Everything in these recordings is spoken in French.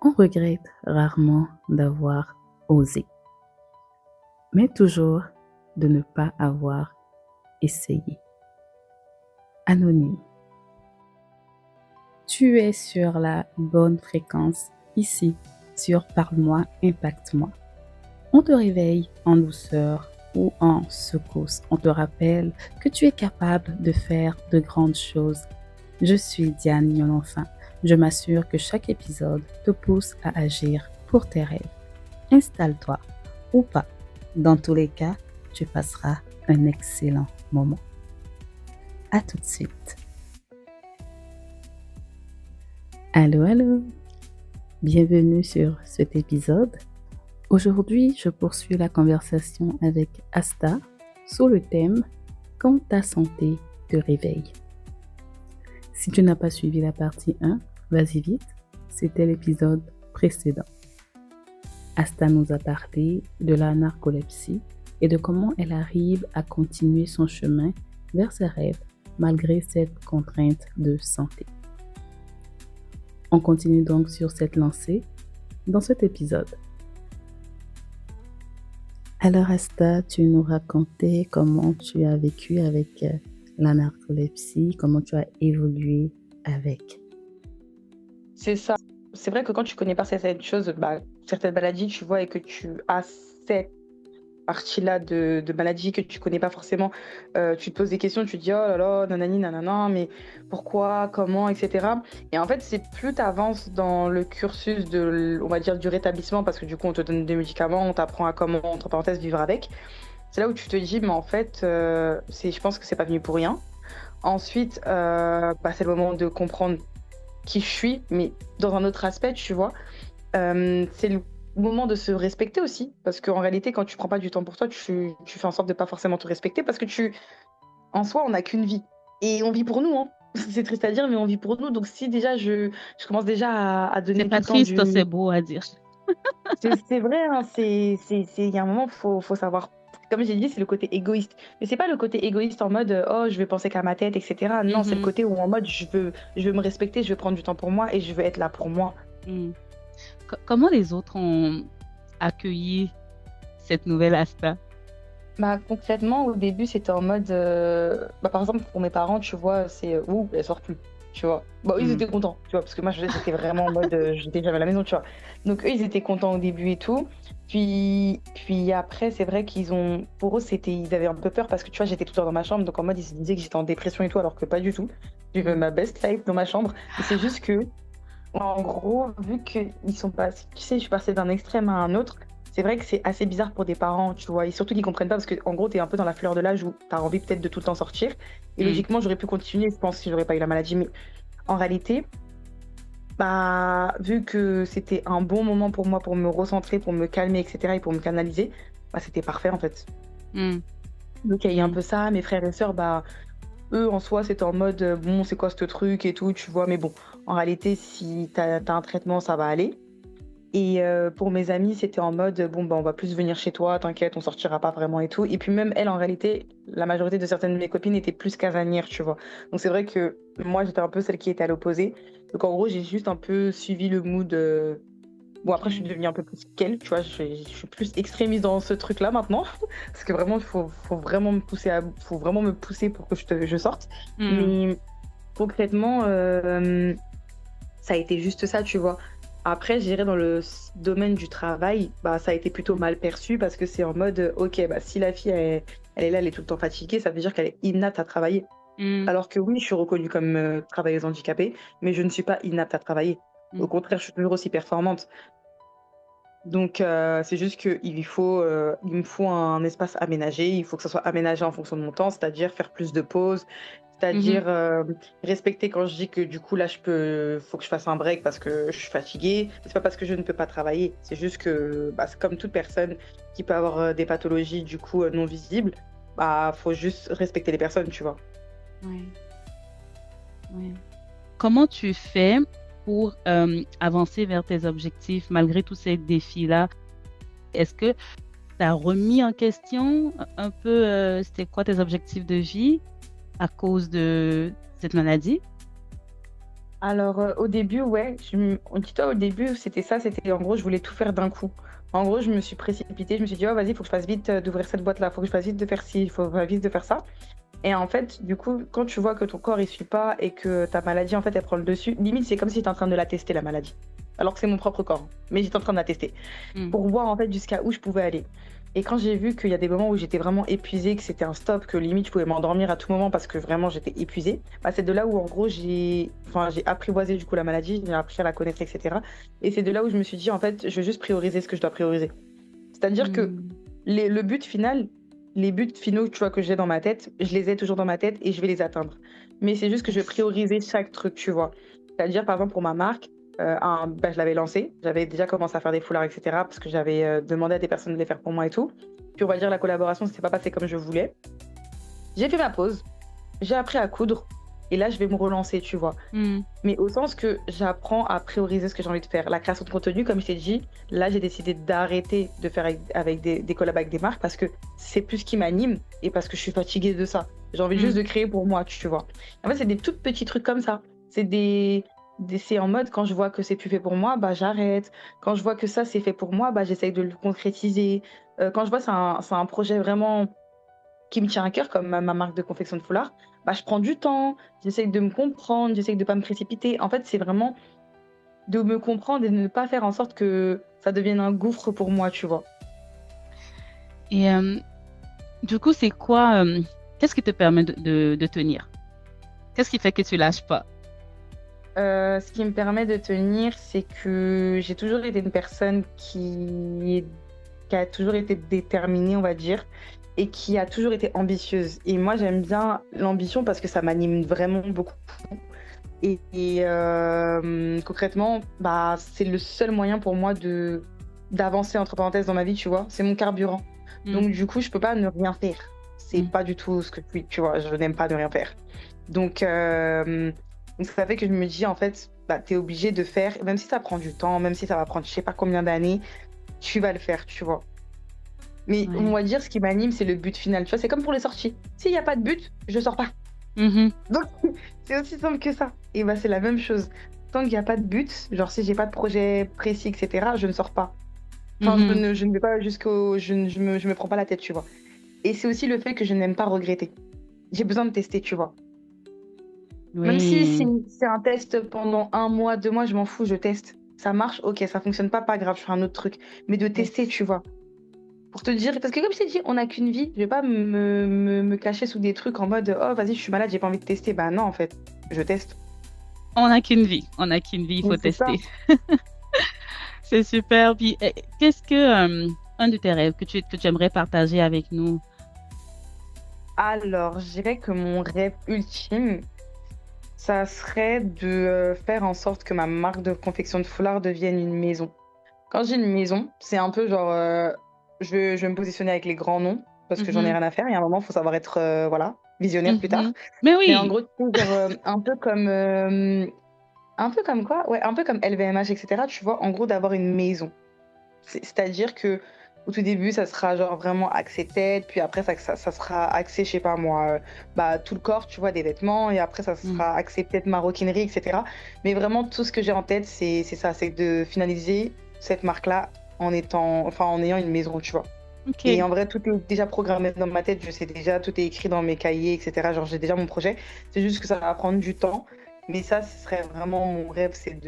On regrette rarement d'avoir osé, mais toujours de ne pas avoir essayé. Anonyme, tu es sur la bonne fréquence ici sur Parle-moi, impacte-moi. On te réveille en douceur ou en secousse. On te rappelle que tu es capable de faire de grandes choses. Je suis Diane Yolonfin. Je m'assure que chaque épisode te pousse à agir pour tes rêves. Installe-toi ou pas. Dans tous les cas, tu passeras un excellent moment. À tout de suite. Allô, allô. Bienvenue sur cet épisode. Aujourd'hui, je poursuis la conversation avec Asta sur le thème « Quand ta santé te réveille ». Si tu n'as pas suivi la partie 1, vas-y vite, c'était l'épisode précédent. Asta nous a parlé de la narcolepsie et de comment elle arrive à continuer son chemin vers ses rêves malgré cette contrainte de santé. On continue donc sur cette lancée dans cet épisode. Alors Asta, tu nous racontais comment tu as vécu avec la narcolepsie, comment tu as évolué avec. C'est ça. C'est vrai que quand tu connais pas certaines choses, certaines maladies, tu vois, et que tu as cette partie-là de maladie que tu connais pas forcément, tu te poses des questions, tu te dis oh là là, nanani, nanana, mais pourquoi, comment, etc. Et en fait, c'est plus tu avances dans le cursus on va dire, du rétablissement, parce que du coup, on te donne des médicaments, on t'apprend à comment, entre parenthèses, vivre avec. C'est là où tu te dis, mais en fait, je pense que c'est pas venu pour rien. Ensuite, c'est le moment de comprendre qui je suis, mais dans un autre aspect, tu vois. C'est le moment de se respecter aussi, parce qu'en réalité, quand tu prends pas du temps pour toi, tu fais en sorte de pas forcément te respecter, parce que en soi, on n'a qu'une vie. Et on vit pour nous, hein. C'est triste à dire, mais on vit pour nous. Donc si déjà, je commence déjà à C'est donner tout pas le temps triste, c'est beau à dire. C'est vrai, hein, il y a un moment, faut savoir. Comme j'ai dit, c'est le côté égoïste. Mais c'est pas le côté égoïste en mode oh, je vais penser qu'à ma tête, etc. Non, c'est le côté où en mode je veux me respecter, je veux prendre du temps pour moi et je veux être là pour moi. Comment les autres ont accueilli cette nouvelle Asta? Concrètement, au début, c'était en mode. Par exemple, pour mes parents, tu vois, c'est ouh, elle sort plus. Tu vois. Ils étaient contents, tu vois, parce que moi, j'étais vraiment en mode. J'étais jamais à la maison, tu vois. Donc, eux, ils étaient contents au début et tout. Puis après, c'est vrai qu'ils ont. Pour eux, ils avaient un peu peur parce que, tu vois, j'étais tout le temps dans ma chambre. Donc, en mode, ils se disaient que j'étais en dépression et tout, alors que pas du tout. Je vivais ma best life dans ma chambre. Et c'est juste que, en gros, vu qu'ils sont pas. Tu sais, je suis passée d'un extrême à un autre. C'est vrai que c'est assez bizarre pour des parents, tu vois, et surtout qu'ils comprennent pas parce que en gros, t'es un peu dans la fleur de l'âge où t'as envie peut-être de tout le temps sortir. Et logiquement, j'aurais pu continuer, je pense, si j'aurais pas eu la maladie. Mais en réalité, vu que c'était un bon moment pour moi pour me recentrer, pour me calmer, etc., et pour me canaliser, c'était parfait en fait. Donc il y a un peu ça. Mes frères et sœurs, eux en soi, c'était en mode bon, c'est quoi ce truc et tout, tu vois. Mais bon, en réalité, si t'as un traitement, ça va aller. Et pour mes amis, c'était en mode bon, on va plus venir chez toi, t'inquiète, on sortira pas vraiment et tout. Et puis même elle, en réalité, la majorité de certaines de mes copines étaient plus casanières, tu vois. Donc c'est vrai que moi, j'étais un peu celle qui était à l'opposé. Donc en gros, j'ai juste un peu suivi le mood. Bon, après, je suis devenue un peu plus qu'elle, tu vois. Je suis plus extrémiste dans ce truc-là maintenant. Parce que vraiment, faut vraiment me pousser faut vraiment me pousser pour que je sorte. Mais concrètement, ça a été juste ça, tu vois. Après, je dirais dans le domaine du travail, ça a été plutôt mal perçu parce que c'est en mode, ok, si la fille, elle est là, elle est tout le temps fatiguée, ça veut dire qu'elle est inapte à travailler. Alors que oui, je suis reconnue comme travailleuse handicapée, mais je ne suis pas inapte à travailler. Au contraire, je suis toujours aussi performante. Donc, c'est juste il me faut un espace aménagé. Il faut que ça soit aménagé en fonction de mon temps, c'est-à-dire faire plus de pauses, c'est-à-dire respecter quand je dis que du coup, là, faut que je fasse un break parce que je suis fatiguée. C'est pas parce que je ne peux pas travailler. C'est juste que c'est comme toute personne qui peut avoir des pathologies du coup non visibles. Faut juste respecter les personnes, tu vois. Oui. Comment tu fais pour avancer vers tes objectifs malgré tous ces défis-là? Est-ce que tu as remis en question un peu c'était quoi tes objectifs de vie à cause de cette maladie? Alors, au début, ouais, dis-toi, au début, c'était ça, c'était en gros, je voulais tout faire d'un coup. En gros, je me suis précipitée, je me suis dit: «Oh vas-y, il faut que je fasse vite, d'ouvrir cette boîte-là, il faut que je fasse vite de faire ci, il faut vite de faire ça». Et en fait, du coup, quand tu vois que ton corps il suit pas et que ta maladie, en fait, elle prend le dessus, limite, c'est comme si tu en train de la tester, la maladie. Alors que c'est mon propre corps, mais j'étais en train de la tester Mm. pour voir, en fait, jusqu'à où je pouvais aller. Et quand j'ai vu qu'il y a des moments où j'étais vraiment épuisée, que c'était un stop, que limite, je pouvais m'endormir à tout moment parce que vraiment j'étais épuisée, bah, c'est de là où, en gros, j'ai apprivoisé, du coup, la maladie, j'ai appris à la connaître et cetera. Et c'est de là où je me suis dit: «En fait, je vais juste prioriser ce que je dois prioriser». C'est-à-dire que Mm. le but final, les buts finaux, tu vois, que j'ai dans ma tête, je les ai toujours dans ma tête et je vais les atteindre. Mais c'est juste que je vais Yes. prioriser chaque truc, tu vois? C'est-à-dire, par exemple, pour ma marque, je l'avais lancée, j'avais déjà commencé à faire des foulards et cetera parce que j'avais, demandé à des personnes de les faire pour moi et tout. Puis on va dire la collaboration, ça s'est pas passé comme je voulais. J'ai fait ma pause, j'ai appris à coudre et là, je vais me relancer, tu vois? Mm. Mais au sens que j'apprends à prioriser ce que j'ai envie de faire. La création de contenu, comme je t'ai dit, là, j'ai décidé d'arrêter de faire avec des collabs avec des marques parce que c'est plus ce qui m'anime et parce que je suis fatiguée de ça. J'ai envie juste Mm. de créer pour moi, tu vois. En fait, c'est des tout petits trucs comme ça. C'est c'est en mode, quand je vois que c'est plus fait pour moi, bah j'arrête. Quand je vois que ça, c'est fait pour moi, bah j'essaye de le concrétiser. Quand je vois c'est un projet vraiment qui me tient à cœur, comme ma marque de confection de foulard, bah, je prends du temps, j'essaye de me comprendre, j'essaye de pas me précipiter. En fait, c'est vraiment de me comprendre et de ne pas faire en sorte que ça devienne un gouffre pour moi, tu vois? Et du coup, c'est quoi, qu'est-ce qui te permet de tenir? Qu'est-ce qui fait que tu lâches pas? Ce qui me permet de tenir, c'est que j'ai toujours été une personne qui a toujours été déterminée, on va dire, et qui a toujours été ambitieuse. Et moi, j'aime bien l'ambition parce que ça m'anime vraiment beaucoup. Concrètement, bah, c'est le seul moyen pour moi de d'avancer entre parenthèses dans ma vie, tu vois? C'est mon carburant. Mm. Donc du coup, je peux pas ne rien faire. C'est Mm. pas du tout ce que je suis, tu vois? Je n'aime pas ne rien faire. Donc ça fait que je me dis en fait, bah, tu es obligé de faire, même si ça prend du temps, même si ça va prendre je sais pas combien d'années, tu vas le faire, tu vois? Mais on Ouais. va dire ce qui m'anime, c'est le but final, tu vois? C'est comme pour les sorties. S'il y a pas de but, je sors pas. Mhm. Donc, c'est aussi simple que ça. Et bah, c'est la même chose. Tant qu'il y a pas de but, genre si j'ai pas de projet précis, et cetera, je ne sors pas. Enfin, Mhm. je ne vais pas jusqu'au je me prends pas la tête, tu vois? Et c'est aussi le fait que je n'aime pas regretter. J'ai besoin de tester, tu vois? Même si Oui. c'est un test pendant 1 mois, 2 mois, je m'en fous, je teste. Ça marche, OK, ça fonctionne pas grave, je ferai un autre truc. Mais de tester, Yes. tu vois? Pour te dire parce que comme je t'ai dit, on n'a qu'une vie. Je vais pas me cacher sous des trucs en mode: «Oh vas-y, je suis malade, j'ai pas envie de tester». Bah non, en fait, je teste. On n'a qu'une vie. On n'a qu'une vie, il Mais faut c'est ça. tester. C'est super. Puis, qu'est-ce que, un de tes rêves que tu aimerais partager avec nous? Alors, je dirais que mon rêve ultime, ça serait de, faire en sorte que ma marque de confection de foulards devienne une maison. Quand j'ai une maison, c'est un peu genre, je vais me positionner avec les grands noms parce que j'en ai Mhm. rien à faire. Il y a un moment, il faut savoir être, voilà, visionnaire plus tard. Mhm. Mais Mais en oui. gros, tu sais, genre, un peu comme quoi? Ouais, un peu comme LVMH et cetera, tu vois? En gros, d'avoir une maison. C'est-à-dire que au tout début, ça sera genre vraiment axé tête, puis après ça sera axé, je sais pas moi, bah, tout le corps, tu vois? Des vêtements et après ça Mm. sera axé peut-être maroquinerie et cetera. Mais vraiment tout ce que j'ai en tête, c'est ça, c'est de finaliser cette marque-là en ayant une maison, tu vois? Et OK. en vrai, tout est déjà programmé dans ma tête, je sais déjà, tout est écrit dans mes cahiers et cetera. Genre j'ai déjà mon projet. C'est juste que ça va prendre du temps, mais ça, ce serait vraiment mon rêve, c'est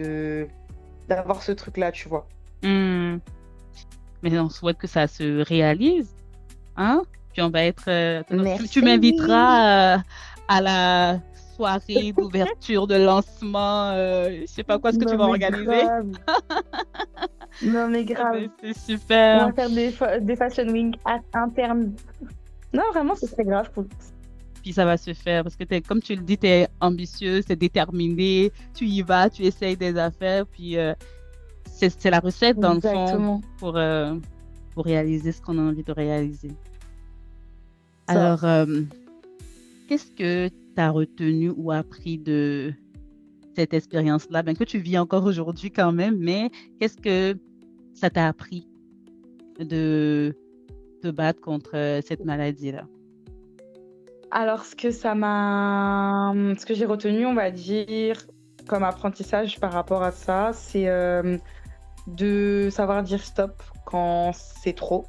d'avoir ce truc-là, tu vois? Mm. Mais on souhaite que ça se réalise, hein? Puis on va être, tu Merci! m'inviteras à la soirée d'ouverture, de lancement, je sais pas quoi ce que tu Non vas mais organiser. grave, non mais Ah grave. ben, c'est On super. va faire des fashion week internes. Non, vraiment, c'est très grave, cool. Puis ça va se faire parce que comme tu le dis, tu es ambitieuse, tu es déterminée, tu y vas, tu essayes des affaires, puis c'est la recette dans le fond Exactement, pour, euh, pour réaliser ce qu'on a envie de réaliser. ça. Alors, qu'est-ce que tu as retenu ou appris de cette expérience-là, bien que tu vis encore aujourd'hui quand même, mais qu'est-ce que ça t'a appris de te battre contre cette maladie-là? Alors ce que j'ai retenu, on va dire, comme apprentissage par rapport à ça, c'est de savoir dire stop quand c'est trop,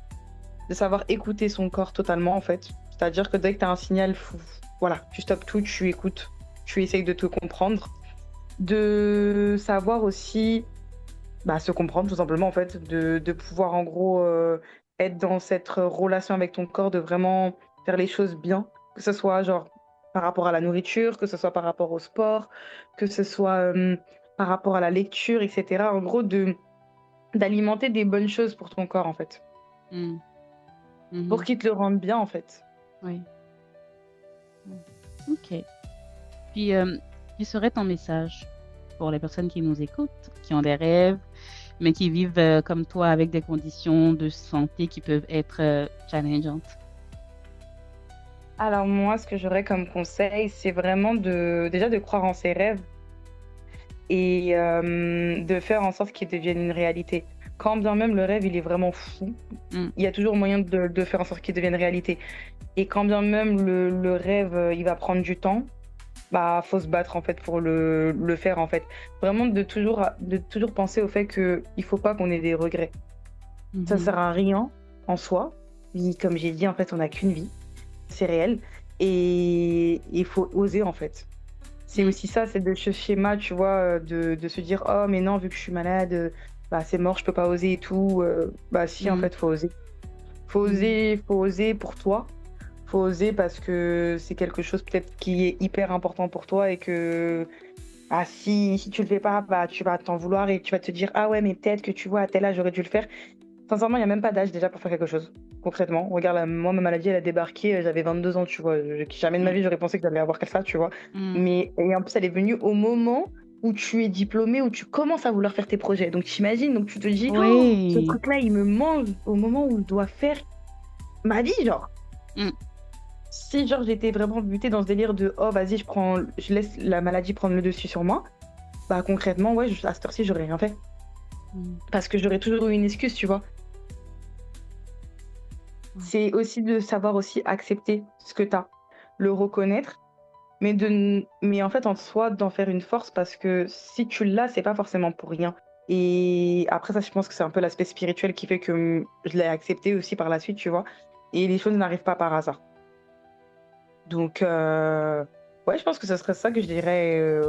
de savoir écouter son corps totalement en fait. C'est-à-dire que dès que tu as un signal, voilà, tu stoppes tout, tu écoutes, tu essayes de te comprendre. De savoir aussi se comprendre tout simplement en fait, de pouvoir en gros être dans cette relation avec ton corps, de vraiment faire les choses bien, que ce soit genre par rapport à la nourriture, que ce soit par rapport au sport, que ce soit par rapport à la lecture, etc. En gros, d'alimenter des bonnes choses pour ton corps en fait, Mm. pour Mhm. qu'il te le rende bien en fait. Oui. Ok. Puis, quel serait ton message pour les personnes qui nous écoutent, qui ont des rêves, mais qui vivent comme toi avec des conditions de santé qui peuvent être challengeantes? Alors moi, ce que j'aurais comme conseil, c'est vraiment déjà de croire en ses rêves et de faire en sorte qu'ils deviennent une réalité. Quand bien même le rêve, il est vraiment fou, Mm. il y a toujours moyen de faire en sorte qu'il devienne réalité. Et quand bien même le rêve, il va prendre du temps, faut se battre en fait pour le faire en fait. Vraiment de toujours penser au fait qu'il faut pas qu'on ait des regrets. Ça Mhm. sert à rien en soi. Comme j'ai dit, en fait, on n'a qu'une vie, c'est réel. Et il faut oser en fait. C'est Mm. aussi ça, c'est de ce schéma, tu vois, de se dire: «Oh mais non, vu que je suis malade, c'est mort, je peux pas oser et tout», si, en Mm. fait, faut oser. Faut Mm. oser, faut oser pour toi. Faut oser parce que c'est quelque chose peut-être qui est hyper important pour toi et que, si tu le fais pas, tu vas t'en vouloir et tu vas te dire: «Ah ouais, mais peut-être que tu vois, à tel âge, j'aurais dû le faire». Sincèrement, il y a même pas d'âge déjà pour faire quelque chose, concrètement. Regarde, moi, ma maladie, elle a débarqué, j'avais 22 ans, tu vois? Jamais de ma Mm. vie, j'aurais pensé que j'allais avoir que ça, tu vois? Mm. Et en plus, elle est venue au moment où tu es diplômé, où tu commences à vouloir faire tes projets. Donc tu imagines, donc tu te dis: «Oh, ce Oui. truc-là, il me mange au moment où je dois faire ma vie», genre. Mm. Si genre j'étais vraiment butée dans ce délire de: «Oh vas-y, je laisse la maladie prendre le dessus sur moi», concrètement, ouais, à cette heure-ci, j'aurais rien fait. Mm. Parce que j'aurais toujours eu une excuse, tu vois? Ouais. C'est aussi de savoir aussi accepter ce que tu as, le reconnaître, mais en fait, en soi, d'en faire une force parce que si tu l'as, c'est pas forcément pour rien. Et après ça, je pense que c'est un peu l'aspect spirituel qui fait que, je l'ai accepté aussi par la suite, tu vois? Et les choses n'arrivent pas par hasard. Donc ouais, je pense que ce serait ça que je dirais,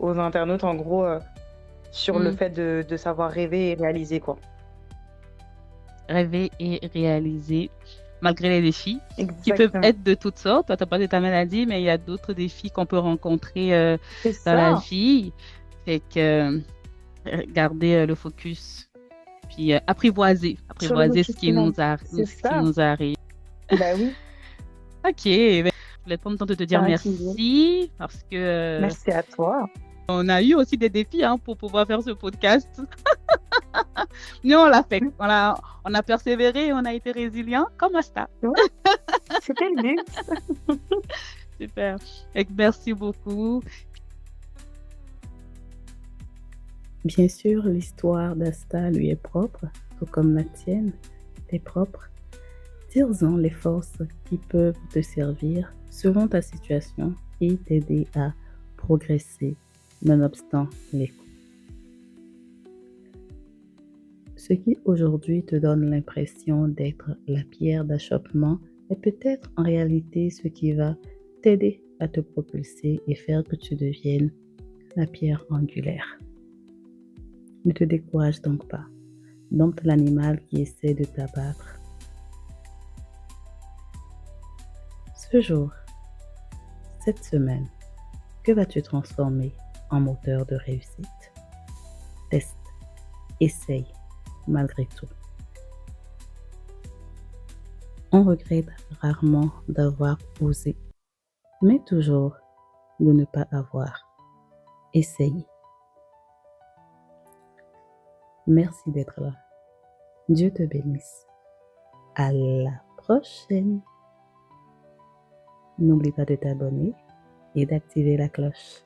aux internautes, en gros, sur le Mm. fait de savoir rêver et réaliser, quoi. Rêver et réaliser malgré les défis qui peuvent Exactement. être de toutes sortes. Toi, tu as parlé de ta maladie, mais il y a d'autres défis qu'on peut rencontrer C'est dans la ça. vie. Fait que garder le focus, puis Sur le apprivoiser motif final. C'est ce qui ça. nous arrive. Bah oui, Ok, ben, je voulais prendre le temps de te c'est dire un plaisir. merci parce que Merci à toi. on a eu aussi des défis pour pouvoir faire ce podcast. Mais on l'a fait. On a persévéré, on a été résilient comme Asta. Ouais, c'était le but. Super. Fait que merci beaucoup. Bien sûr, l'histoire d'Asta lui est propre, tout comme la tienne est propre. Tire-en les forces qui peuvent te servir selon ta situation et t'aider à progresser, nonobstant les coups. Ce qui aujourd'hui te donne l'impression d'être la pierre d'achoppement est peut-être en réalité ce qui va t'aider à te propulser et faire que tu deviennes la pierre angulaire. Ne te décourage donc pas. Dompte l'animal qui essaie de t'abattre. Ce jour, cette semaine, que vas-tu transformer en moteur de réussite? Teste, essaye, malgré tout. On regrette rarement d'avoir osé, mais toujours de ne pas avoir essayé. Merci d'être là. Dieu te bénisse. À la prochaine. N'oublie pas de t'abonner et d'activer la cloche.